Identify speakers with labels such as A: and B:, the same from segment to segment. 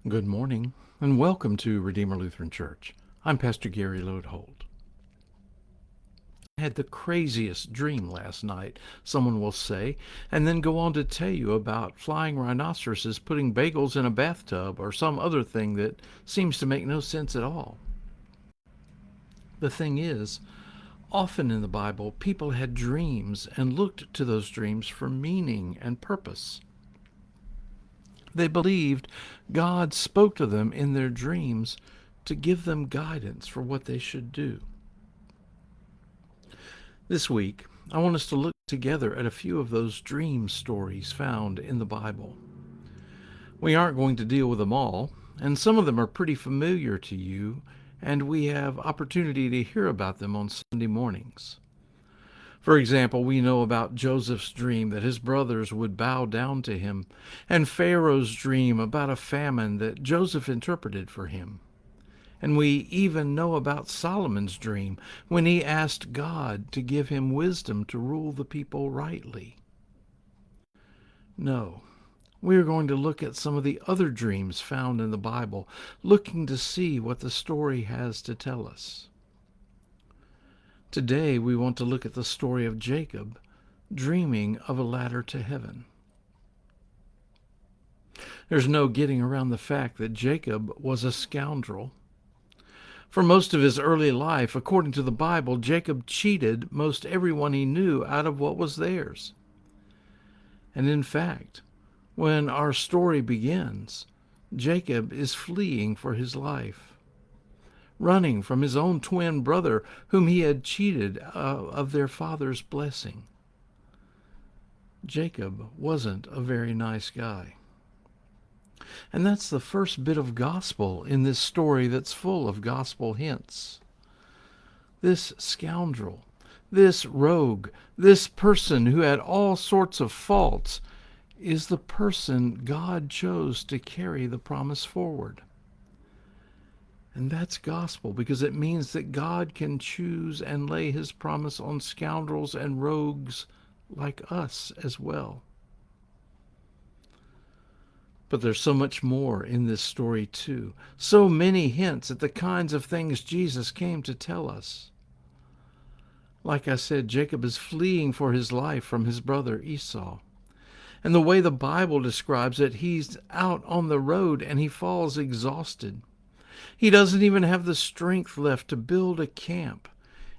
A: Good morning, and welcome to Redeemer Lutheran Church. I'm Pastor Gary Lodeholt. I had the craziest dream last night, someone will say, and then go on to tell you about flying rhinoceroses putting bagels in a bathtub or some other thing that seems to make no sense at all. The thing is, often in the Bible, people had dreams and looked to those dreams for meaning and purpose. They believed God spoke to them in their dreams to give them guidance for what they should do. This week, I want us to look together at a few of those dream stories found in the Bible. We aren't going to deal with them all, and some of them are pretty familiar to you, and we have opportunity to hear about them on Sunday mornings. For example, we know about Joseph's dream that his brothers would bow down to him, and Pharaoh's dream about a famine that Joseph interpreted for him. And we even know about Solomon's dream when he asked God to give him wisdom to rule the people rightly. No, we are going to look at some of the other dreams found in the Bible, looking to see what the story has to tell us. Today we want to look at the story of Jacob dreaming of a ladder to heaven. There's no getting around the fact that Jacob was a scoundrel. For most of his early life, according to the Bible, Jacob cheated most everyone he knew out of what was theirs. And in fact, when our story begins, Jacob is fleeing for his life, running from his own twin brother whom he had cheated of their father's blessing. Jacob wasn't a very nice guy. And that's the first bit of gospel in this story that's full of gospel hints. This scoundrel, this rogue, this person who had all sorts of faults is the person God chose to carry the promise forward. And that's gospel because it means that God can choose and lay his promise on scoundrels and rogues like us as well. But there's so much more in this story too. So many hints at the kinds of things Jesus came to tell us. Like I said, Jacob is fleeing for his life from his brother Esau. And the way the Bible describes it, he's out on the road and he falls exhausted. He doesn't even have the strength left to build a camp.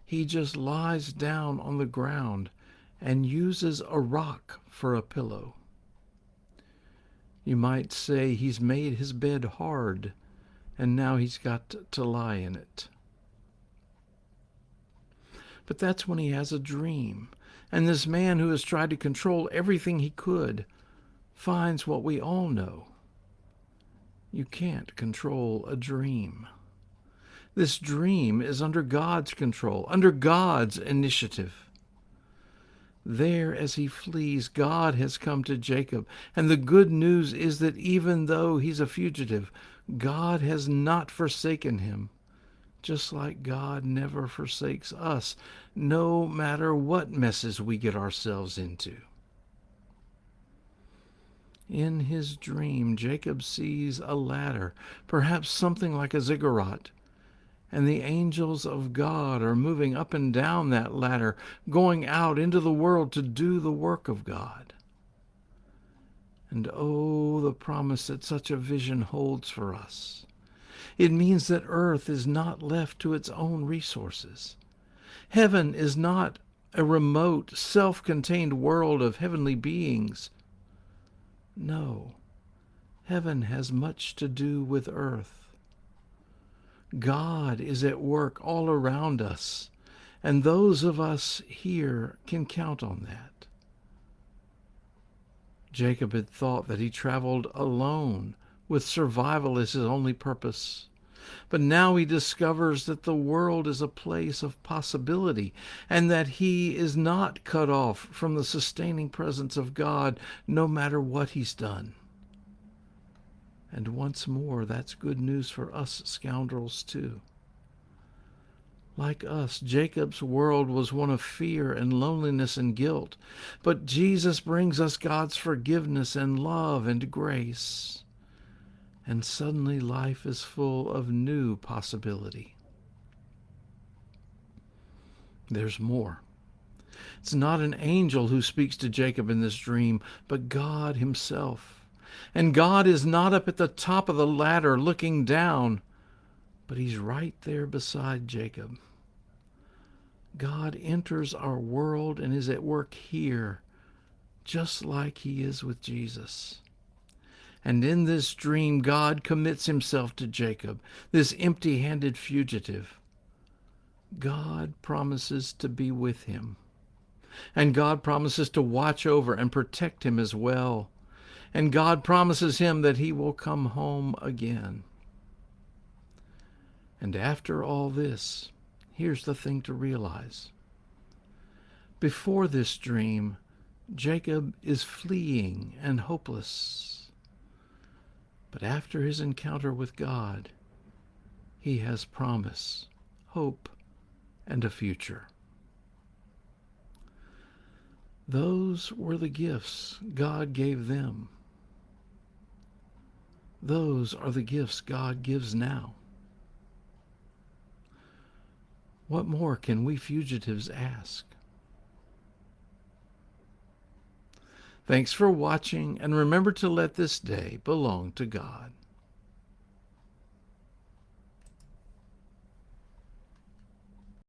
A: He just lies down on the ground and uses a rock for a pillow. You might say he's made his bed hard, and now he's got to lie in it. But that's when he has a dream, and this man who has tried to control everything he could finds what we all know. You can't control a dream. This dream is under God's control, under God's initiative. There, as he flees, God has come to Jacob. And the good news is that even though he's a fugitive, God has not forsaken him, just like God never forsakes us, no matter what messes we get ourselves into. In his dream, Jacob sees a ladder, perhaps something like a ziggurat, and the angels of God are moving up and down that ladder, going out into the world to do the work of God. And oh, the promise that such a vision holds for us. It means that earth is not left to its own resources. Heaven is not a remote, self-contained world of heavenly beings. No, heaven has much to do with earth. God is at work all around us, and those of us here can count on that. Jacob had thought that he traveled alone, with survival as his only purpose. But now he discovers that the world is a place of possibility, and that he is not cut off from the sustaining presence of God, no matter what he's done. And once more, that's good news for us scoundrels too. Like us, Jacob's world was one of fear and loneliness and guilt. But Jesus brings us God's forgiveness and love and grace. and suddenly life is full of new possibility. There's more. It's not an angel who speaks to Jacob in this dream, but God himself. And God is not up at the top of the ladder looking down, but he's right there beside Jacob. God enters our world and is at work here, just like he is with Jesus. And in this dream, God commits himself to Jacob, this empty-handed fugitive. God promises to be with him. And God promises to watch over and protect him as well. And God promises him that he will come home again. And after all this, here's the thing to realize. Before this dream, Jacob is fleeing and hopeless. But after his encounter with God, he has promise, hope, and a future. Those were the gifts God gave them. Those are the gifts God gives now. What more can we fugitives ask? Thanks for watching, and remember to let this day belong to God.